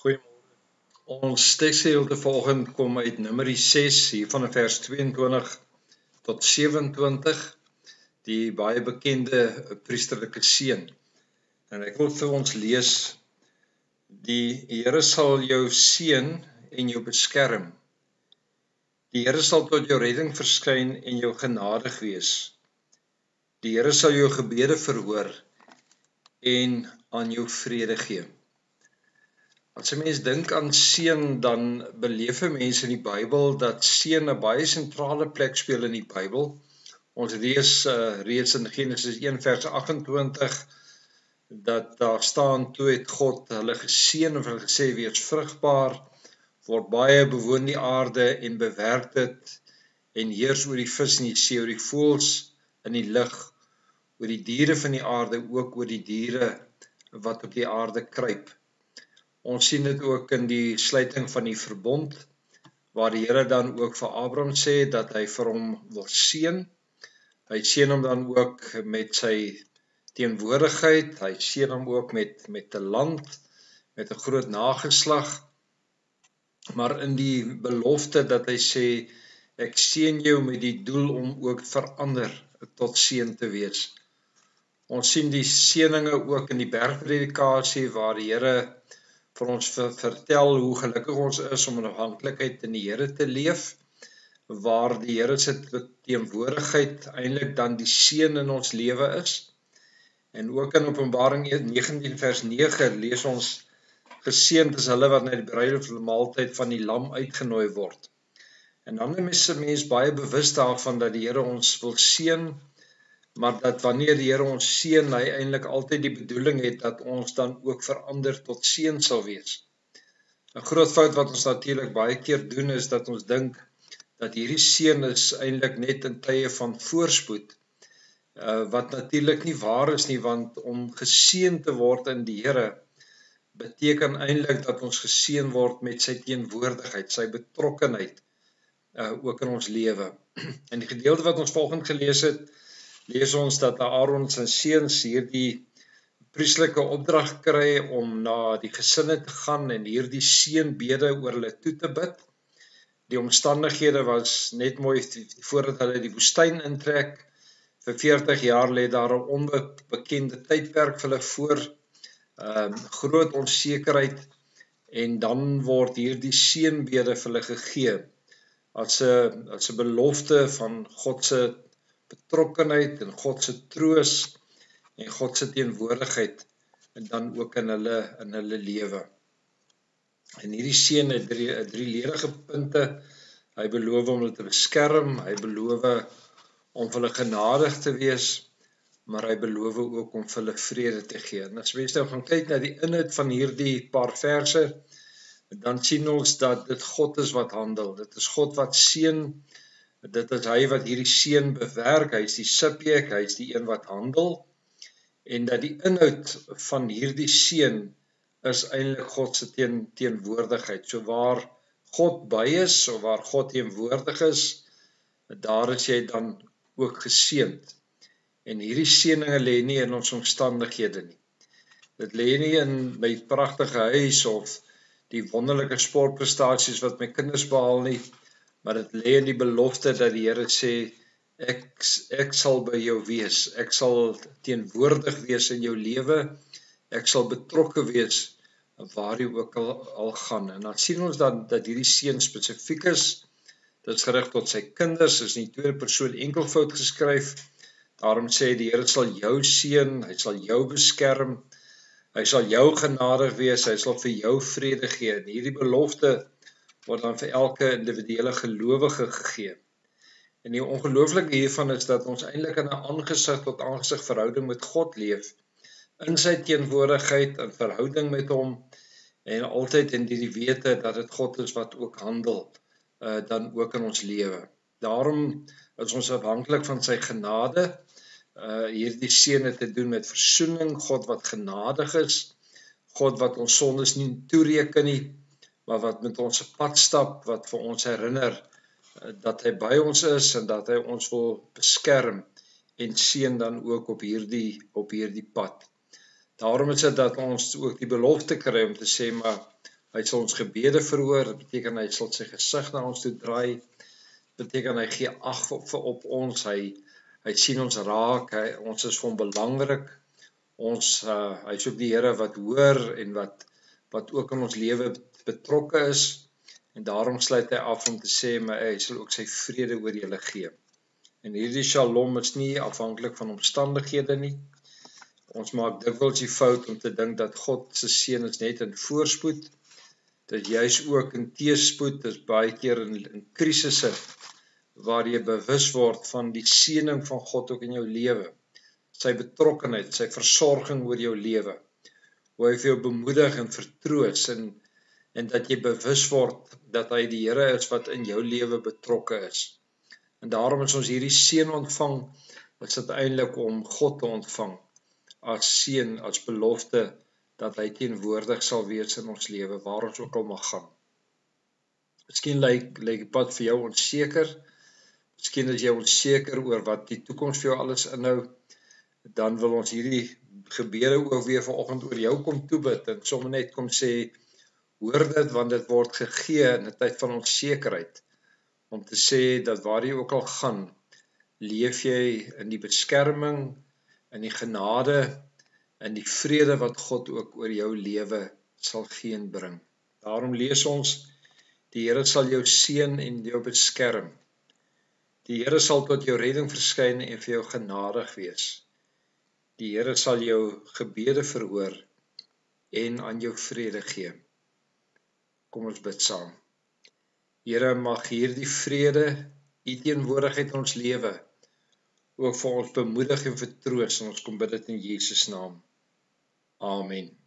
Goeiemôre. Ons teksgedeelte vanoggend kom uit Numeri 6 hier van vers 22 tot 27, die baie bekende priesterlike seën. En ek wil vir ons lees: Die Here sal jou seën en jou beskerm. Die Here sal tot jou redding verskyn en jou genadig wees. Die Here sal jou gebede verhoor en aan jou vrede gee. As 'n mens dink aan seën, dan beleef mense in die Bybel dat seën 'n baie sentrale plek speel in die Bybel. Ons lees reeds in Genesis 1 vers 28 dat daar staan: toe het God hulle geseën en hulle gesê: wees vrugbaar, word baie, bewoon die aarde en bewerk dit en heers oor die vis in die see, oor die voëls in die lug, oor die diere van die aarde, ook oor die diere wat op die aarde kruip. Ons sien dit ook in die sluiting van die verbond, waar die Here dan ook vir Abraham sê dat hy vir hom wil seën. Hy seën hom dan ook met sy teenwoordigheid, hy seën hom ook met 'n land, met 'n groot nageslag, maar in die belofte dat hy sê, ek seën jou met die doel om ook verander tot seën te wees. Ons sien die seëninge ook in die bergpredikasie, waar die Here vir ons vertel hoe gelukkig ons is om in afhanklikheid in die Here te leef, waar die Here se teenwoordigheid eintlik dan die seën in ons lewe is. En ook in Openbaring 19 vers 9 lees ons: geseënd is hulle wat na die bruilofsmaaltyd van die lam uitgenooi word. En dan is 'n mens baie bewus daarvan dat die Here ons wil seën, maar dat wanneer die Here ons seën, hy eintlik altyd die bedoeling het dat ons dan ook verander tot seën sal wees. 'n Groot fout wat ons natuurlik baie keer doen, is dat ons dink dat hierdie seën is eintlik net in tye van voorspoed, wat natuurlik nie waar is nie, want om geseën te word in die Here beteken eintlik dat ons geseën word met sy teenwoordigheid, sy betrokkenheid ook in ons lewe. In die gedeelte wat ons volgende gelees het, lees ons dat Aaron se seuns hierdie priesterlike opdrag kry om na die gesinne te gaan en hierdie seënbede oor hulle toe te bid. Die omstandighede was net mooi voordat hulle die woestyn intrek. Vir 40 jaar lê daar 'n onbekende tydperk vir hulle voor, groot onsekerheid, en dan word hierdie seënbede vir hulle gegee as 'n belofte van God se betrokkenheid en God se troos en God se teenwoordigheid, en dan ook in hulle lewe. En hierdie seën het drie ledige punte. Hy beloof om hulle te beskerm, hy beloof om vir hulle genadig te wees, maar hy beloof ook om vir hulle vrede te gee. En as mens nou gaan kyk na die inhoud van hierdie paar verse, dan sien ons dat dit God is wat handel. Dit is God wat seën. Dit is hy wat hierdie seën bewerk. Hy is die subjek, hy is die een wat handel. En dat die inhoud van hierdie seën is eintlik God se teenwoordigheid. So waar God by is, of waar God teenwoordig is, daar is jy dan ook geseënd. En hierdie seëninge lê nie in ons omstandighede nie. Dit lê nie in my pragtige huis of die wonderlike sportprestasies wat my kinders behaal nie, maar dit lê in die belofte dat die Here sê, ek sal by jou wees, ek sal teenwoordig wees in jou lewe, ek sal betrokke wees waar jy ook al gaan. En dan sien ons dat hierdie seën spesifiek is. Dit is gerig tot sy kinders, is in die tweede persoon enkelvoud geskryf. Daarom sê die Here sal jou seën, hy sal jou beskerm, hy sal jou genadig wees, hy sal vir jou vrede gee. En hierdie belofte word dan vir elke individuele gelowige gegee. En die ongelooflike hiervan is dat ons eintlik in 'n aangesig tot aangesig verhouding met God leef, in sy teenwoordigheid, in verhouding met hom, en altyd in die wete dat dit God is wat ook handel, dan ook in ons lewe. Daarom is ons afhanklik van sy genade. Hierdie seën het te doen met versoening, God wat genadig is, God wat ons sondes nie toereken nie, maar wat met ons se pad stap, wat vir ons herinner dat hy by ons is en dat hy ons wil beskerm en seën dan ook op hierdie pad. Daarom is dit dat ons ook die belofte kry om te sê, maar Hy sal ons gebede verhoor, dit beteken hy sal sy gesig na ons toe draai, dit beteken hy gee ag op ons, hy sien ons raak, ons is vir hom belangrik, hy is ook die Here wat hoor en wat ook in ons lewe betrokke is, en daarom sluit hy af om te sê, maar hy sal ook sy vrede oor julle gee. En hierdie shalom is nie afhanklik van omstandighede nie. Ons maak dikwels die fout om te dink dat God se seën is net in voorspoed, dat juis ook in teëspoed, is baie keer in krisisse, waar jy bewus word van die seëning van God ook in jou lewe, sy betrokkenheid, sy versorging oor jou lewe, hoe hy vir jou bemoedig en vertroos, en dat jy bewus word dat hy die Here is wat in jou lewe betrokke is. En daarom as ons hierdie seën ontvang, is dit eintlik om God te ontvang, as seën, as belofte, dat hy teenwoordig sal wees in ons lewe, waar ons ook al mag gaan. Miskien lyk die pad vir jou onseker, miskien is jy onseker oor wat die toekoms vir jou alles inhou, dan wil ons hierdie gebede ook weer vanoggend oor jou kom toebid, en sommer net kom sê, hoor dit, want dit word gegee in 'n tyd van onsekerheid, om te sê dat waar jy ook al gaan, leef jy in die beskerming, in die genade, in die vrede wat God ook oor jou lewe sal gee en bring. Daarom lees ons, die Here sal jou seën en jou beskerm. Die Here sal tot jou redding verskyn en vir jou genadig wees. Die Here sal jou gebede verhoor en aan jou vrede gee. Kom ons bid saam. Here, mag hierdie vrede, u teenwoordigheid in ons lewe, ook vir ons bemoedig en vertroos, en ons kom bid dit in Jesus naam. Amen.